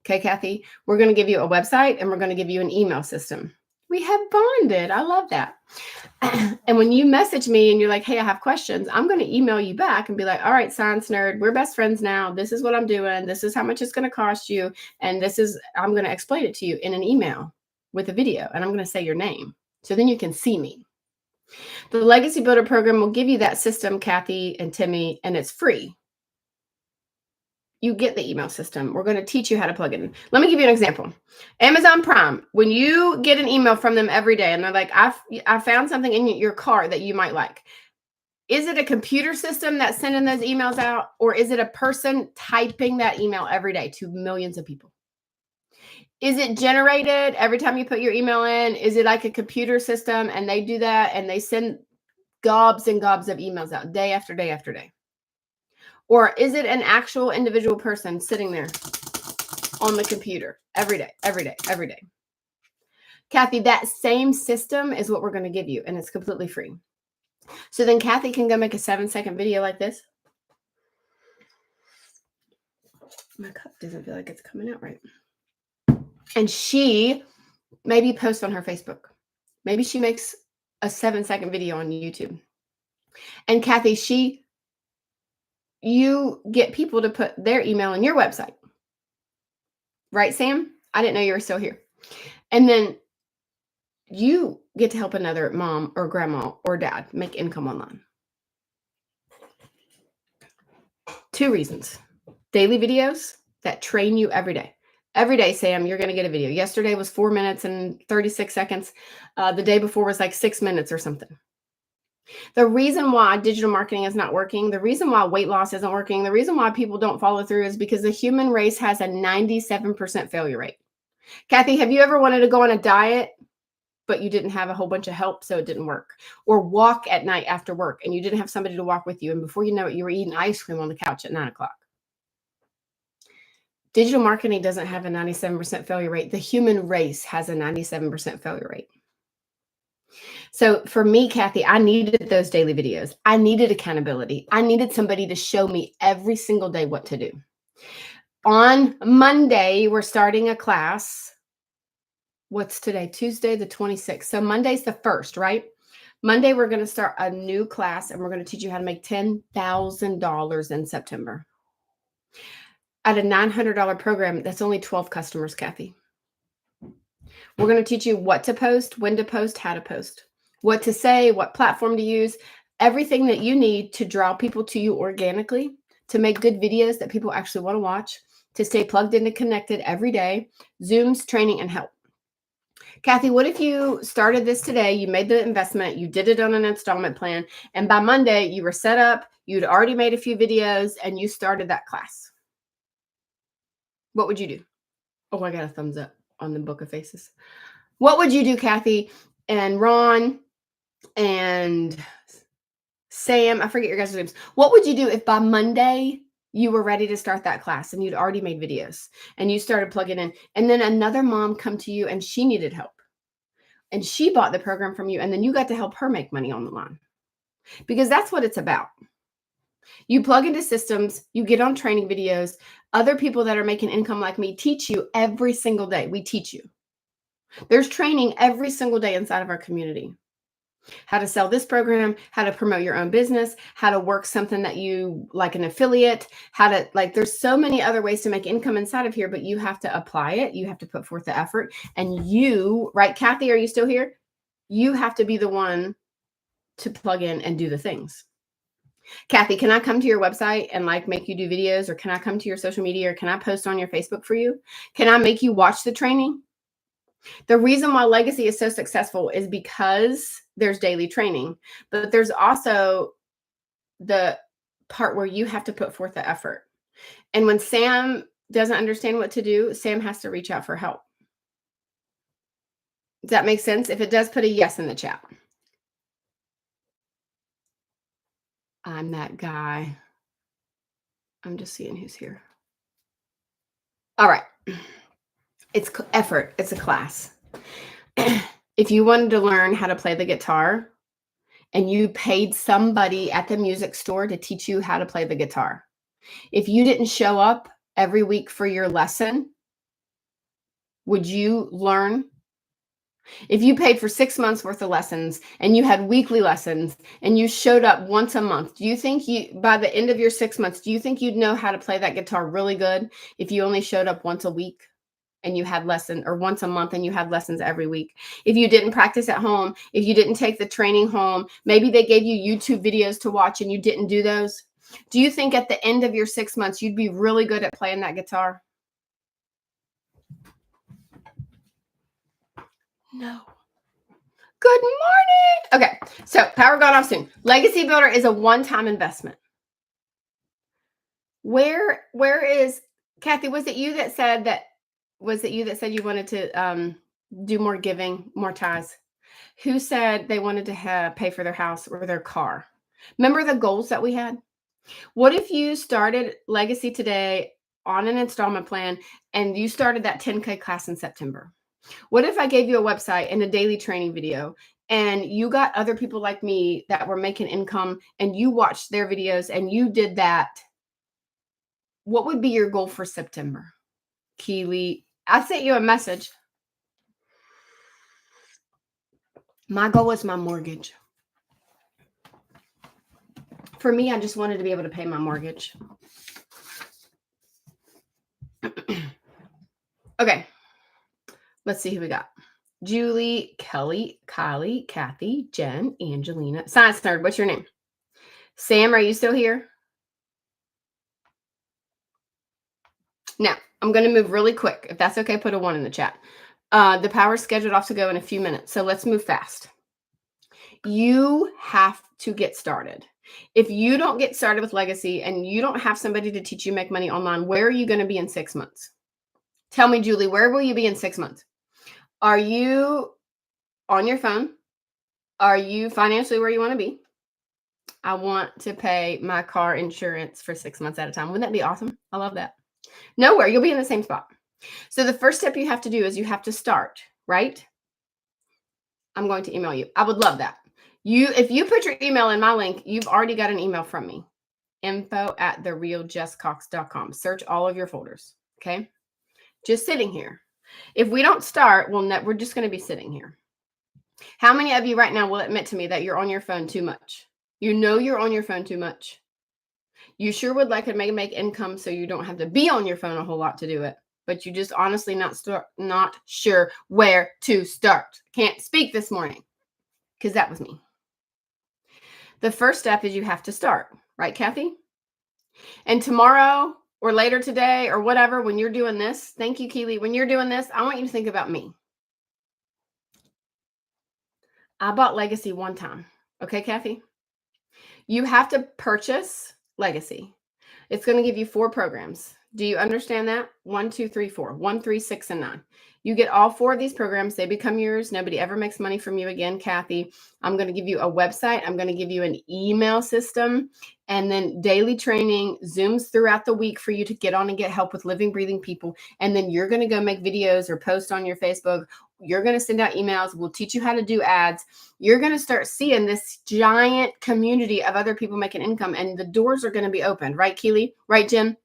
Okay, Kathy, we're going to give you a website and we're going to give you an email system. We have bonded. I love that. And when you message me and you're like, hey, I have questions, I'm going to email you back and be like, all right, Science Nerd, we're best friends now. This is what I'm doing. This is how much it's going to cost you. And I'm going to explain it to you in an email with a video. And I'm going to say your name. So then you can see me. The Legacy Builder program will give you that system, Kathy and Timmy, and it's free. You get the email system. We're going to teach you how to plug it in. Let me give you an example. Amazon Prime, when you get an email from them every day and they're like, I found something in your cart that you might like. Is it a computer system that's sending those emails out, or is it a person typing that email every day to millions of people? Is it generated every time you put your email in? Is it like a computer system and they do that and they send gobs and gobs of emails out day after day after day? Or is it an actual individual person sitting there on the computer every day, every day, every day? Kathy, that same system is what we're going to give you, and it's completely free. So then Kathy can go make a 7-second video like this. My cup doesn't feel like it's coming out right. And she maybe posts on her Facebook. Maybe she makes a 7-second video on YouTube. And Kathy, you get people to put their email on your website. Right, Sam? I didn't know you were still here. And then you get to help another mom or grandma or dad make income online. 2 reasons. Daily videos that train you every day. Every day, Sam, you're going to get a video. Yesterday was 4 minutes and 36 seconds. The day before was like 6 minutes or something. The reason why digital marketing is not working, the reason why weight loss isn't working, the reason why people don't follow through is because the human race has a 97% failure rate. Kathy, have you ever wanted to go on a diet, but you didn't have a whole bunch of help, so it didn't work? Or walk at night after work and you didn't have somebody to walk with you, and before you know it, you were eating ice cream on the couch at 9 o'clock. Digital marketing doesn't have a 97% failure rate. The human race has a 97% failure rate. So for me, Kathy, I needed those daily videos. I needed accountability. I needed somebody to show me every single day what to do. On Monday, we're starting a class. What's today? Tuesday, the 26th. So Monday's the 1st, right? Monday, we're going to start a new class and we're going to teach you how to make $10,000 in September. At a $900 program, that's only 12 customers, Kathy. We're going to teach you what to post, when to post, how to post, what to say, what platform to use, everything that you need to draw people to you organically, to make good videos that people actually want to watch, to stay plugged in and connected every day, Zooms, training, and help. Kathy, what if you started this today, you made the investment, you did it on an installment plan, and by Monday you were set up, you'd already made a few videos, and you started that class? What would you do? Oh, I got a thumbs up on the Book of Faces. What would you do, Kathy and Ron and Sam? I forget your guys' names. What would you do if by Monday you were ready to start that class and you'd already made videos and you started plugging in, and then another mom come to you and she needed help and she bought the program from you, and then you got to help her make money on the line? Because that's what it's about. You plug into systems, you get on training videos. Other people that are making income like me teach you every single day. We teach you. There's training every single day inside of our community. How to sell this program, how to promote your own business, how to work something that you like, an affiliate, how to, like, there's so many other ways to make income inside of here, but you have to apply it. You have to put forth the effort. And you, right, Kathy, are you still here? You have to be the one to plug in and do the things. Kathy, can I come to your website and like make you do videos, or can I come to your social media, or can I post on your Facebook for you? Can I make you watch the training? The reason why Legacy is so successful is because there's daily training, but there's also the part where you have to put forth the effort. And when Sam doesn't understand what to do, Sam has to reach out for help. Does that make sense? If it does, put a yes in the chat. I'm that guy. I'm just seeing who's here. All right. It's effort. It's a class. If you wanted to learn how to play the guitar and you paid somebody at the music store to teach you how to play the guitar, if you didn't show up every week for your lesson, would you learn? If you paid for 6 months worth of lessons and you had weekly lessons and you showed up once a month, do you think by the end of your 6 months, do you think you'd know how to play that guitar really good if you only showed up once a week and you had lessons, or once a month and you had lessons every week? If you didn't practice at home, if you didn't take the training home, maybe they gave you YouTube videos to watch and you didn't do those. Do you think at the end of your 6 months, you'd be really good at playing that guitar? No. Good morning. Okay, so power gone off soon. Legacy Builder is a one-time investment. Where is Kathy? Was it you that said you wanted to do more giving, more ties? Who said they wanted to pay for their house or their car? Remember the goals that we had? What if you started Legacy today on an installment plan and you started that 10K class in September? What if I gave you a website and a daily training video, and you got other people like me that were making income and you watched their videos and you did that? What would be your goal for September? Keely, I sent you a message. My goal is my mortgage. For me, I just wanted to be able to pay my mortgage. Okay. Let's see who we got. Julie, Kelly, Kylie, Kathy, Jen, Angelina. Science nerd, what's your name? Sam, are you still here? Now, I'm going to move really quick. If that's okay, put a 1 in the chat. The power's scheduled off to go in a few minutes, so let's move fast. You have to get started. If you don't get started with Legacy and you don't have somebody to teach you make money online, where are you going to be in 6 months? Tell me, Julie, where will you be in 6 months? Are you on your phone? Are you financially where you want to be? I want to pay my car insurance for 6 months at a time. Wouldn't that be awesome? I love that. Nowhere. You'll be in the same spot. So the first step you have to do is you have to start, right? I'm going to email you. I would love that. If you put your email in my link, you've already got an email from me. info@therealjesscox.com. Search all of your folders. Okay. Just sitting here. If we don't start, we're just going to be sitting here. How many of you right now will admit to me that you're on your phone too much? You know you're on your phone too much. You sure would like to make income so you don't have to be on your phone a whole lot to do it, but you just honestly not sure where to start. Can't speak this morning because that was me. The first step is you have to start, right, Kathy? And tomorrow or later today or whatever, when you're doing this, thank you, Keely. When you're doing this, I want you to think about me. I bought Legacy one time. Okay, Kathy? You have to purchase Legacy. It's going to give you 4 programs. Do you understand that? 1, 2, 3, 4. 1, 3, 6, and 9. You get all 4 of these programs. They become yours. Nobody ever makes money from you again, Kathy. I'm going to give you a website. I'm going to give you an email system and then daily training, Zooms throughout the week for you to get on and get help with living, breathing people. And then you're going to go make videos or post on your Facebook. You're going to send out emails. We'll teach you how to do ads. You're going to start seeing this giant community of other people making income, and the doors are going to be opened. Right, Keely? Right, Jim?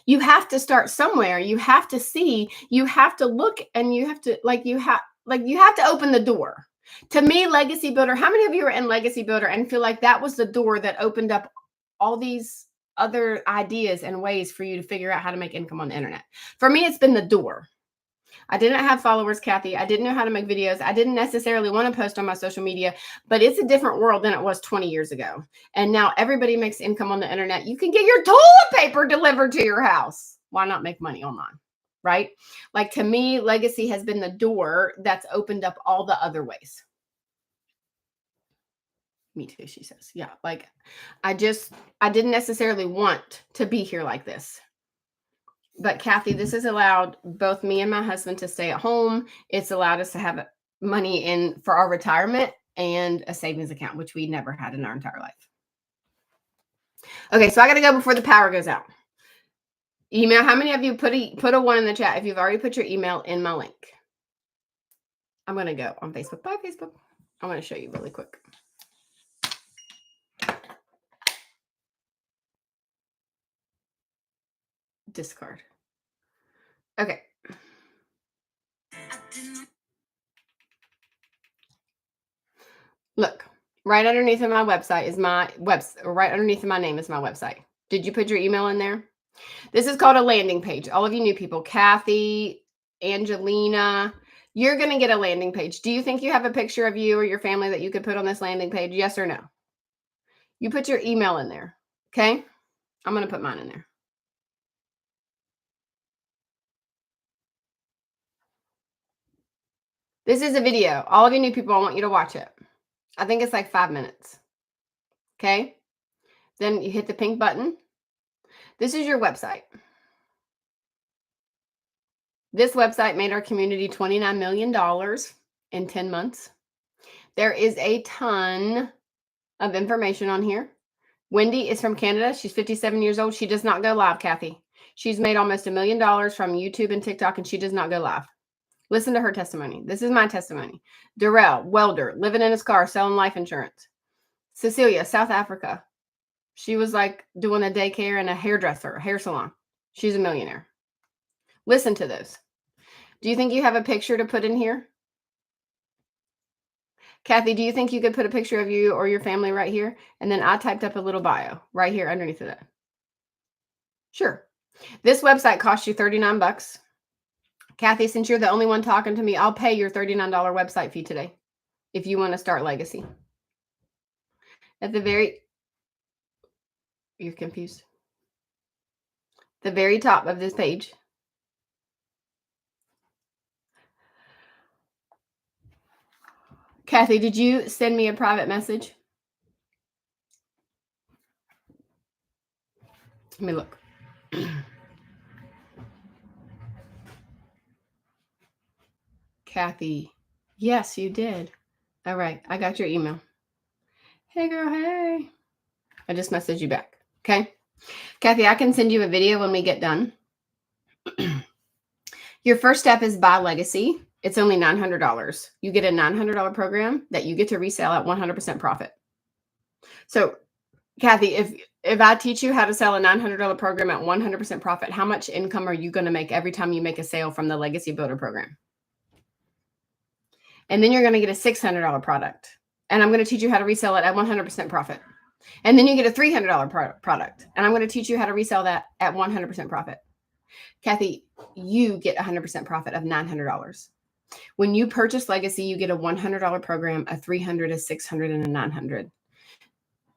You have to start somewhere. You have to see, you have to look, and you have to you have to open the door. To me, Legacy Builder, how many of you are in Legacy Builder and feel like that was the door that opened up all these other ideas and ways for you to figure out how to make income on the internet? For me, it's been the door. I didn't have followers, Kathy. I didn't know how to make videos. I didn't necessarily want to post on my social media, but it's a different world than it was 20 years ago. And now everybody makes income on the internet. You can get your toilet paper delivered to your house. Why not make money online? Right? Like, to me, Legacy has been the door that's opened up all the other ways. Me too, she says. Yeah. Like, I didn't necessarily want to be here like this. But Kathy, this has allowed both me and my husband to stay at home. It's allowed us to have money in for our retirement and a savings account, which we never had in our entire life. Okay, so I got to go before the power goes out. Email. How many of you put a 1 in the chat if you've already put your email in my link? I'm going to go on Facebook. Bye, Facebook. I want to show you really quick. Discard. Okay. Look, right underneath of my website is my right underneath of my name is my website. Did you put your email in there? This is called a landing page. All of you new people, Kathy, Angelina, you're going to get a landing page. Do you think you have a picture of you or your family that you could put on this landing page? Yes or no? You put your email in there. Okay. I'm going to put mine in there. This is a video. All of you new people, I want you to watch it. I think it's like 5 minutes. Okay. Then you hit the pink button. This is your website. This website made our community $29 million in 10 months. There is a ton of information on here. Wendy is from Canada. She's 57 years old. She does not go live, Kathy. She's made almost $1 million from YouTube and TikTok, and she does not go live. Listen to her testimony. This is my testimony. Darrell, welder, living in his car, selling life insurance. Cecilia, South Africa. She was like doing a daycare and a hairdresser, a hair salon. She's a millionaire. Listen to this. Do you think you have a picture to put in here? Kathy, do you think you could put a picture of you or your family right here? And then I typed up a little bio right here underneath of that. Sure. This website costs you $39. Kathy, since you're the only one talking to me, I'll pay your $39 website fee today if you want to start Legacy. At the very, you're confused. The very top of this page. Kathy, did you send me a private message? Let me look. Kathy, yes, you did. All right, I got your email. Hey, girl, hey. I just messaged you back, okay? Kathy, I can send you a video when we get done. Your first step is buy Legacy. It's only $900. You get a $900 program that you get to resell at 100% profit. So, Kathy, if I teach you how to sell a $900 program at 100% profit, how much income are you going to make every time you make a sale from the Legacy Builder program? And then you're going to get a $600 product. And I'm going to teach you how to resell it at 100% profit. And then you get a $300 product. And I'm going to teach you how to resell that at 100% profit. Kathy, you get 100% profit of $900. When you purchase Legacy, you get a $100 program, a $300, a $600, and a $900.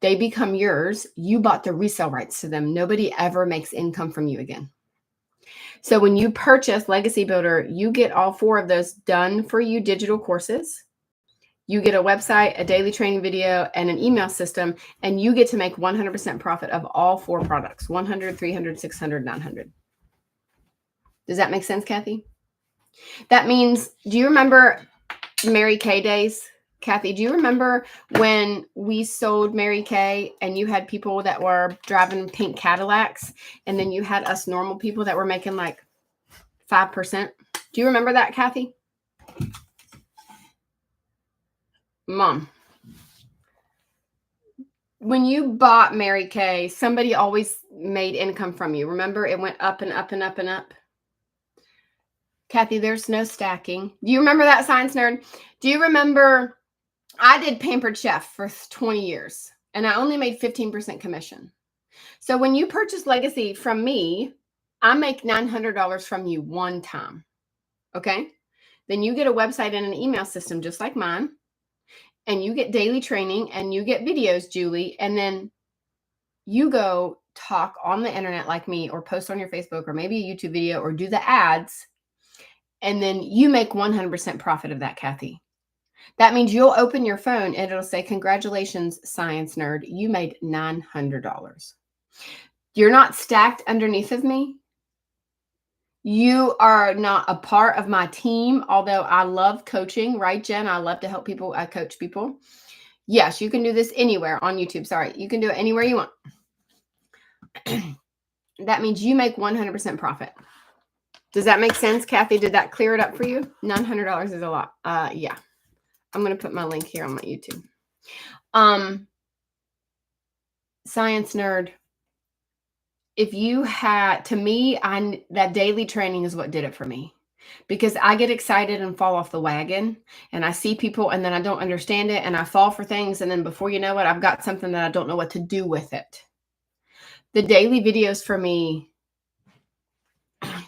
They become yours. You bought the resale rights to them. Nobody ever makes income from you again. So when you purchase Legacy Builder, you get all 4 of those done for you digital courses. You get a website, a daily training video, and an email system, and you get to make 100% profit of all 4 products, 100, 300, 600, 900. Does that make sense, Kathy? That means, do you remember Mary Kay days? Kathy, do you remember when we sold Mary Kay and you had people that were driving pink Cadillacs and then you had us normal people that were making like 5%? Do you remember that, Kathy? Mom, when you bought Mary Kay, somebody always made income from you. Remember, it went up and up and up and up. Kathy, there's no stacking. Do you remember that, science nerd? Do you remember I did Pampered Chef for 20 years and I only made 15% commission. So when you purchase Legacy from me, I make $900 from you one time. Okay. Then you get a website and an email system just like mine. And you get daily training and you get videos, Julie. And then you go talk on the internet like me or post on your Facebook or maybe a YouTube video or do the ads. And then you make 100% profit of that, Kathy. That means you'll open your phone and it'll say, congratulations, science nerd. You made $900. You're not stacked underneath of me. You are not a part of my team, although I love coaching, right, Jen? I love to help people. I coach people. Yes, you can do this anywhere on YouTube. Sorry, you can do it anywhere you want. That means you make 100% profit. Does that make sense, Kathy? Did that clear it up for you? $900 is a lot. Yeah. I'm going to put my link here on my YouTube. Science nerd. If you had, to me, that daily training is what did it for me. Because I get excited and fall off the wagon and I see people and then I don't understand it and I fall for things. And then before you know it, I've got something that I don't know what to do with it. The daily videos for me,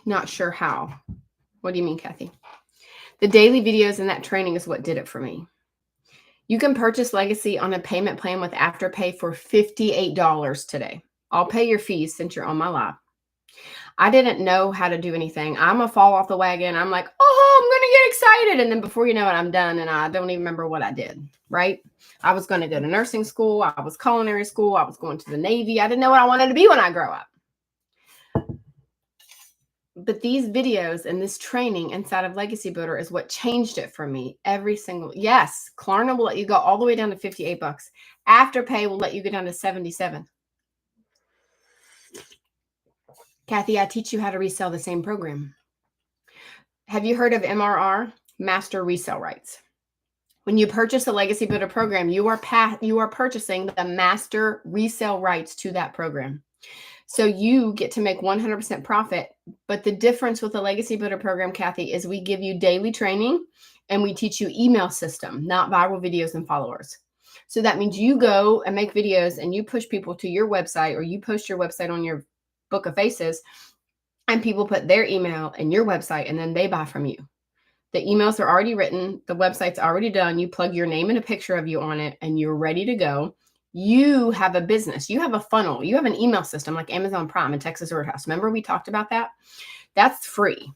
not sure how. What do you mean, Kathy? The daily videos and that training is what did it for me. You can purchase Legacy on a payment plan with Afterpay for $58 today. I'll pay your fees since you're on my live. I didn't know how to do anything. I'm a fall off the wagon. I'm like, oh, I'm going to get excited. And then before you know it, I'm done. And I don't even remember what I did, right? I was going to go to nursing school. I was culinary school. I was going to the Navy. I didn't know what I wanted to be when I grow up. But these videos and this training inside of Legacy Builder is what changed it for me. Every single, yes, Klarna will let you go all the way down to $58. Afterpay will let you go down to $77. Kathy, I teach you how to resell the same program. Have you heard of MRR? Master Resale Rights. When you purchase a Legacy Builder program, you are purchasing the master resale rights to that program. So you get to make 100% profit. But the difference with the Legacy Builder program, Kathy, is we give you daily training and we teach you email system, not viral videos and followers. So that means you go and make videos and you push people to your website or you post your website on your Book of Faces and people put their email in your website and then they buy from you. The emails are already written. The website's already done. You plug your name and a picture of you on it and you're ready to go. You have a business. You have a funnel. You have an email system like Amazon Prime and Texas Roadhouse. Remember we talked about that? That's free.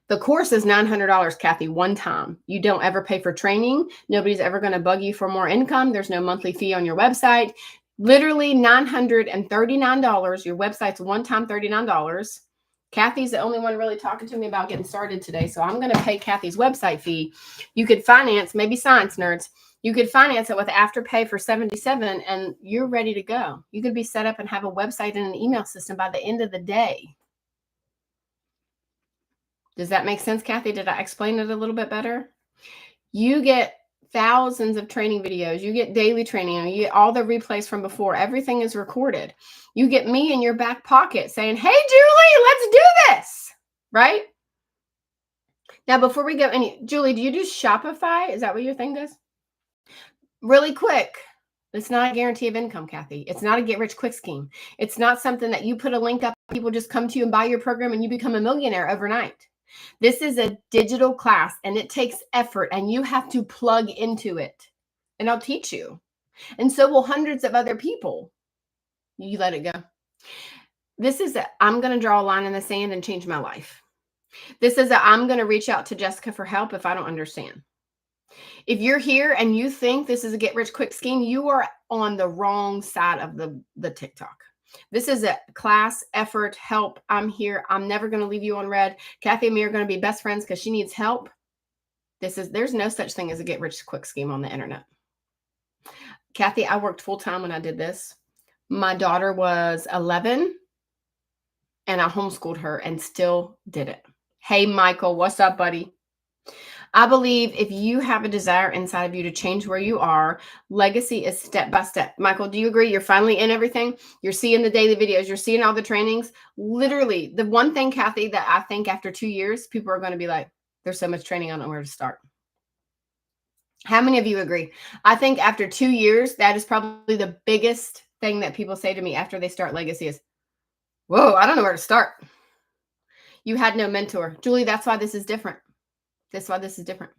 The course is $900, Kathy, one time. You don't ever pay for training. Nobody's ever going to bug you for more income. There's no monthly fee on your website. Literally $939. Your website's one time $39. Kathy's the only one really talking to me about getting started today. So I'm going to pay Kathy's website fee. You could finance, maybe science nerds, you could finance it with Afterpay for $77 and you're ready to go. You could be set up and have a website and an email system by the end of the day. Does that make sense, Kathy? Did I explain it a little bit better? You get thousands of training videos. You get daily training. You get all the replays from before. Everything is recorded. You get me in your back pocket saying, hey, Julie, let's do this. Right? Now, before we go, Julie, do you do Shopify? Is that what your thing does? Really quick. It's not a guarantee of income, Kathy. It's not a get rich quick scheme. It's not something that you put a link up, people just come to you and buy your program and you become a millionaire overnight. This is a digital class and it takes effort and you have to plug into it. And I'll teach you. And so will hundreds of other people. You let it go. This is I'm going to draw a line in the sand and change my life. This is I'm going to reach out to Jessica for help if I don't understand. If you're here and you think this is a get rich quick scheme, you are on the wrong side of the TikTok. This is a class, effort, help. I'm here. I'm never going to leave you on red. Kathy and me are going to be best friends because she needs help. There's no such thing as a get rich quick scheme on the internet. Kathy, I worked full time when I did this. My daughter was 11 and I homeschooled her and still did it. Hey, Michael, what's up, buddy? I believe if you have a desire inside of you to change where you are, legacy is step by step. Michael, do you agree? You're finally in everything. You're seeing the daily videos. You're seeing all the trainings. Literally, the one thing, Kathy, that I think after 2 years, people are going to be like, there's so much training, I don't know where to start. How many of you agree? I think after 2 years, that is probably the biggest thing that people say to me after they start Legacy is, whoa, I don't know where to start. You had no mentor. Julie, that's why this is different. That's why this is different.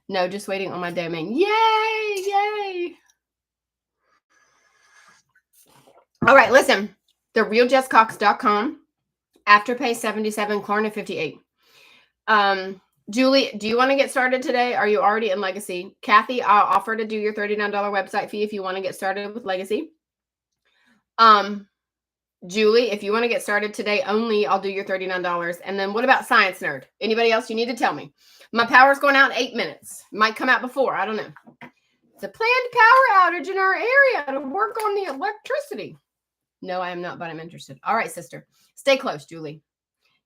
No, just waiting on my domain. Yay, yay. All right, listen. TheRealJessCox.com. Afterpay 77, Klarna 58. Julie, do you want to get started today? Are you already in Legacy? Kathy, I'll offer to do your $39 website fee if you want to get started with Legacy. Julie, if you want to get started today only, I'll do your $39. And then what about Science Nerd? Anybody else? You need to tell me. My power's going out in 8 minutes. Might come out before. I don't know. It's a planned power outage in our area to work on the electricity. No, I am not, but I'm interested. All right, sister. Stay close, Julie.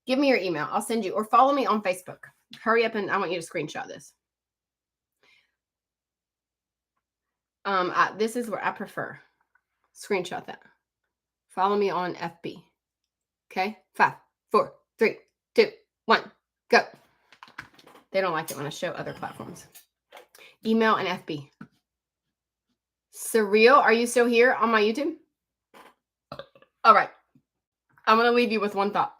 Give me your email. I'll send you, or follow me on Facebook. Hurry up, and I want you to screenshot this. This is where I prefer. Screenshot that. Follow me on FB. Okay? 5, 4, 3, 2, 1, go. They don't like it when I show other platforms. Email and FB. Surreal, are you still here on my YouTube? All right. I'm going to leave you with one thought.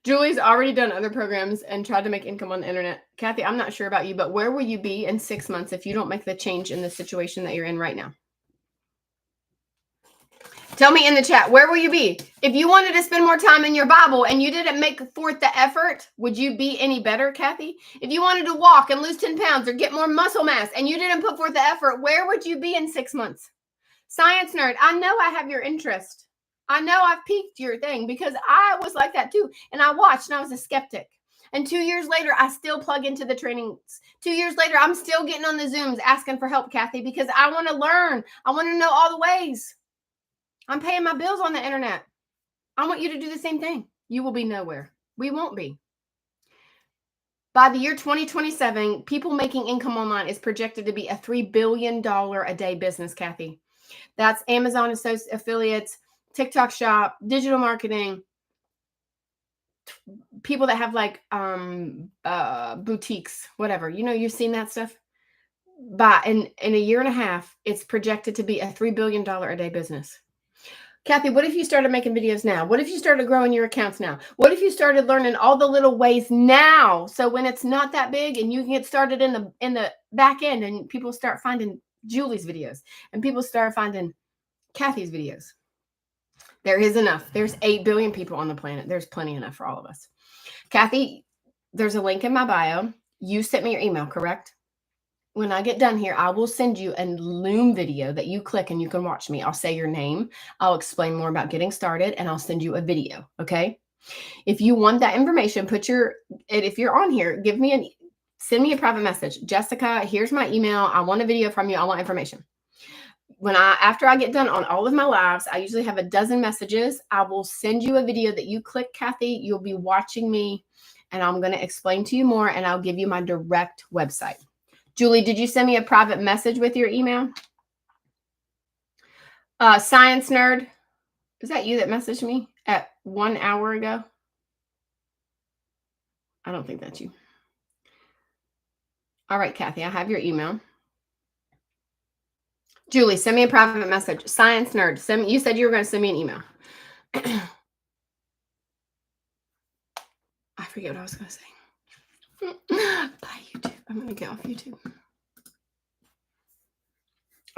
Julie's already done other programs and tried to make income on the internet. Kathy, I'm not sure about you, but where will you be in 6 months if you don't make the change in the situation that you're in right now? Tell me in the chat, where will you be? If you wanted to spend more time in your Bible and you didn't make forth the effort, would you be any better, Kathy? If you wanted to walk and lose 10 pounds or get more muscle mass and you didn't put forth the effort, where would you be in 6 months? Science nerd, I know I have your interest. I know I've piqued your thing because I was like that too. And I watched and I was a skeptic. And 2 years later, I still plug into the trainings. 2 years later, I'm still getting on the Zooms asking for help, Kathy, because I want to learn. I want to know all the ways. I'm paying my bills on the internet. I want you to do the same thing. You will be nowhere. We won't be. By the year 2027, people making income online is projected to be a $3 billion a day business, Kathy. That's Amazon affiliates, TikTok shop, digital marketing, people that have like boutiques, whatever. You know, you've seen that stuff. But in a year and a half, it's projected to be a $3 billion a day business. Kathy, what if you started making videos now? What if you started growing your accounts now? What if you started learning all the little ways now? So when it's not that big and you can get started in the back end and people start finding Julie's videos and people start finding Kathy's videos. There is enough. There's 8 billion people on the planet. There's plenty enough for all of us. Kathy, there's a link in my bio. You sent me your email, correct? When I get done here, I will send you a Loom video that you click and you can watch me. I'll say your name. I'll explain more about getting started and I'll send you a video. Okay. If you want that information, if you're on here, send me a private message. Jessica, here's my email. I want a video from you. I want information. After I get done on all of my lives, I usually have a dozen messages. I will send you a video that you click, Kathy. You'll be watching me and I'm going to explain to you more and I'll give you my direct website. Julie, did you send me a private message with your email? Science Nerd, is that you that messaged me at 1 hour ago? I don't think that's you. All right, Kathy, I have your email. Julie, send me a private message. Science Nerd, you said you were going to send me an email. I forget what I was going to say. Bye, YouTube. I'm going to get off YouTube.